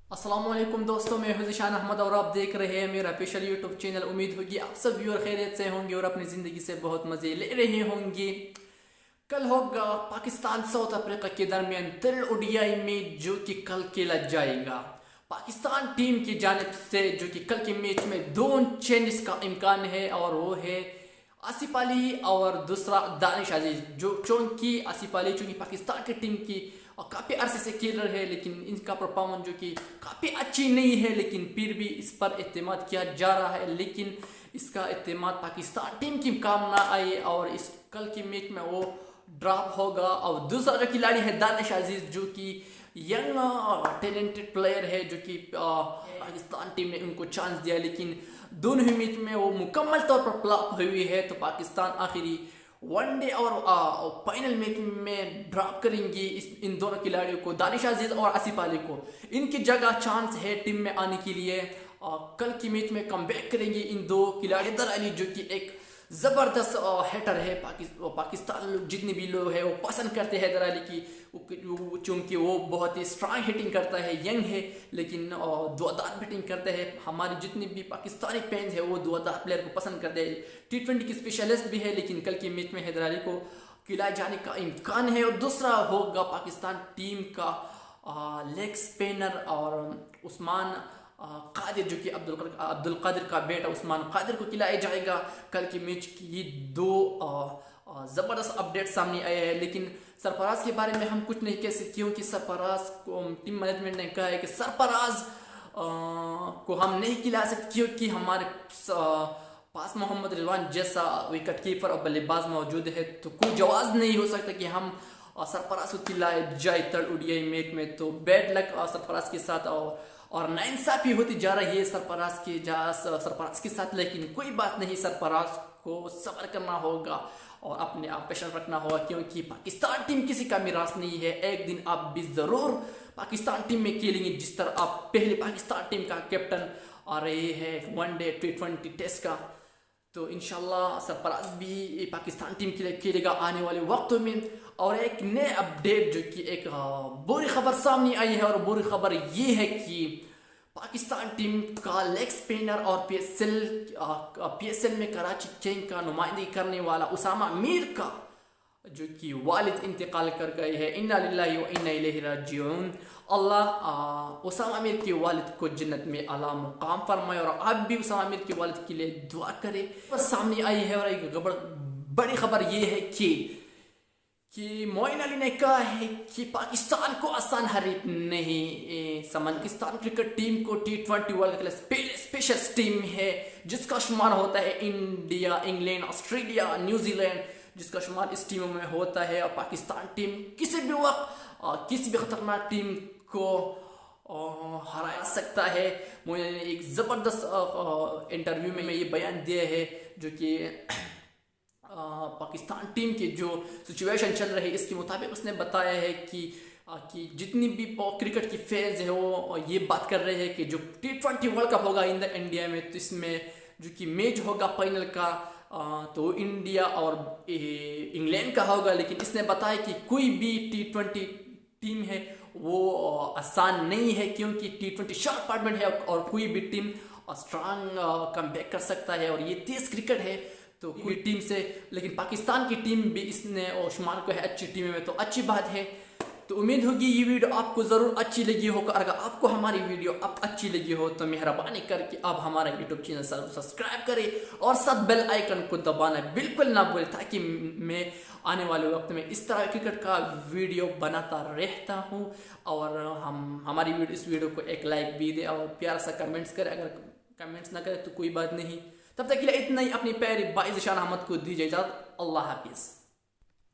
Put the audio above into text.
अस्सलाम वालेकुम दोस्तों, मैं हूं ज़ीशान अहमद और आप देख रहे हैं मेरा ऑफिशियल यूट्यूब चैनल। उम्मीद होगी आप सब व्यूअर खैरियत से होंगे और अपनी ज़िंदगी से बहुत मज़े ले रहे होंगे। कल होगा पाकिस्तान साउथ अफ्रीका के दरमियान तिल ओडीआई में, जो कि कल खेला जाएगा। पाकिस्तान टीम की जानिब से जो कि कल के मैच में दो चेंजेस का इम्कान है, और वो है आसिफ अली और दूसरा दानिश अजीज। जो चूँकि आसिफ अली चूँकि पाकिस्तान की टीम की काफ़ी अरसे से खेल रहे हैं, लेकिन इनका परफॉर्मेंस जो कि काफ़ी अच्छी नहीं है, लेकिन फिर भी इस पर एतमाद किया जा रहा है। लेकिन इसका एतमाद पाकिस्तान टीम की काम ना आए और इस कल के मैच में वो ड्रॉप होगा। और दूसरा जो खिलाड़ी है दानिश अजीज, जो कि यंग टैलेंटेड प्लेयर है, जो कि पाकिस्तान टीम ने उनको चांस दिया, लेकिन दोनों ही मैच में वो मुकम्मल तौर पर फ्लॉप हुई है। तो पाकिस्तान आखिरी वनडे और फाइनल मैच में ड्रॉप करेंगी इन दोनों खिलाड़ियों को, दानिश अजीज और आसिफ अली को। इनकी जगह चांस है टीम में आने के लिए। कल की मैच में कमबैक करेंगे इन दो खिलाड़ी। हैदर अली जो कि एक ज़बरदस्त हिटर है, पाकिस्तान लोग जितने भी लोग हैं वो पसंद करते हैं हैदर अली की, चूँकि वो बहुत ही स्ट्रांग हिटिंग करता है, यंग है, लेकिन धुआंधार बैटिंग करता है। हमारे जितने भी पाकिस्तानी फैंस हैं वो धुआंधार प्लेयर को पसंद करते हैं। T20 की स्पेशलिस्ट भी है, लेकिन कल के मैच में हैदर अली को खिलाए जाने का इम्कान है। और दूसरा होगा पाकिस्तान टीम का लेग स्पिनर और उस्मान कादिर, जो कि अब्दुल कादिर का बेटा उस्मान कादिर को खिलाया जाएगा। कल की मैच की दो ज़बरदस्त अपडेट सामने आए हैं, लेकिन सरफराज के बारे में हम कुछ नहीं कह सकते, क्योंकि सरफराज को टीम मैनेजमेंट ने कहा है कि सरफराज को हम नहीं खिला सकते, क्योंकि हमारे पास मोहम्मद रिजवान जैसा विकेट कीपर और बल्लेबाज मौजूद है। तो कोई जवाब नहीं हो सकता कि हम सरफराज को खिलाए जाए तल ओडीआई मैच में। तो बैड लक सरफराज के साथ और नाइंसाफी होती जा रही है सरफराज के साथ। लेकिन कोई बात नहीं, सरफराज को सब्र करना होगा और अपने आप पेशेंस रखना होगा, क्योंकि पाकिस्तान टीम किसी का मिरास नहीं है। एक दिन आप भी ज़रूर पाकिस्तान टीम में खेलेंगे, जिस तरह आप पहले पाकिस्तान टीम का कैप्टन आ रहे हैं वनडे T20 टेस्ट का। तो इंशाल्लाह सरफराज भी पाकिस्तान टीम के लिए खेलेगा आने वाले वक्तों में। और एक नए अपडेट जो कि एक बुरी खबर सामने आई है, और बुरी खबर ये है कि पाकिस्तान टीम का लेग स्पिनर और PSL में कराची किंग का नुमाइंदगी करने वाला उसामा मीर का जो कि वालिद इंतकाल कर गए हैं। इन्ना लिल्लाहि व इन्ना इलैहि राजिऊन। अल्लाह उसामा मीर के वालिद को जन्नत में आला मुकाम फरमाए, और आप भी उसामा मीर के वालिद के लिए दुआ करें। सामने आई है और एक बड़ी खबर ये है कि मोइन अली ने कहा है कि पाकिस्तान को आसान हरीफ नहीं समझ। क्रिकेट टीम को T20 world cup special team है, जिसका शुमार होता है इंडिया, इंग्लैंड, ऑस्ट्रेलिया, न्यूजीलैंड, जिसका शुमार इस टीमों में होता है। और पाकिस्तान टीम किसी भी वक्त किसी भी खतरनाक टीम को हरा सकता है। मुझे एक ज़बरदस्त इंटरव्यू में ये बयान दिया है, जो कि पाकिस्तान टीम की जो सिचुएशन चल रही है इसके मुताबिक उसने बताया है कि जितनी भी क्रिकेट की फैंस है वो ये बात कर रहे हैं कि जो T20 वर्ल्ड कप होगा इंडिया में, तो इसमें जो कि मैच होगा फाइनल का तो इंडिया और इंग्लैंड का होगा। लेकिन इसने बताया कि कोई भी T20 टीम है वो आसान नहीं है, क्योंकि T20 शॉर्ट फॉर्मेट है और कोई भी टीम स्ट्रांग कमबैक कर सकता है, और ये तेज क्रिकेट है तो कोई टीम से। लेकिन पाकिस्तान की टीम भी इसने शुमार को है अच्छी टीम में, तो अच्छी बात है। तो उम्मीद होगी ये वीडियो आपको ज़रूर अच्छी लगी होगा। अगर आपको हमारी वीडियो अब अच्छी लगी हो तो मेहरबानी करके आप हमारा यूट्यूब चैनल सब्सक्राइब करें और साथ बेल आइकन को दबाना बिल्कुल ना भूलें, ताकि मैं आने वाले वक्त में इस तरह क्रिकेट का वीडियो बनाता रहता हूँ। और हमारी इस वीडियो को एक लाइक भी दें और प्यारा सा कमेंट्स करें। अगर कमेंट्स ना करें तो कोई बात नहीं। तब तक के लिए इतना ही। अपनी प्यारी भाई ज़ीशान अहमद को दीजिए इजाज़त। अल्लाह हाफिज़।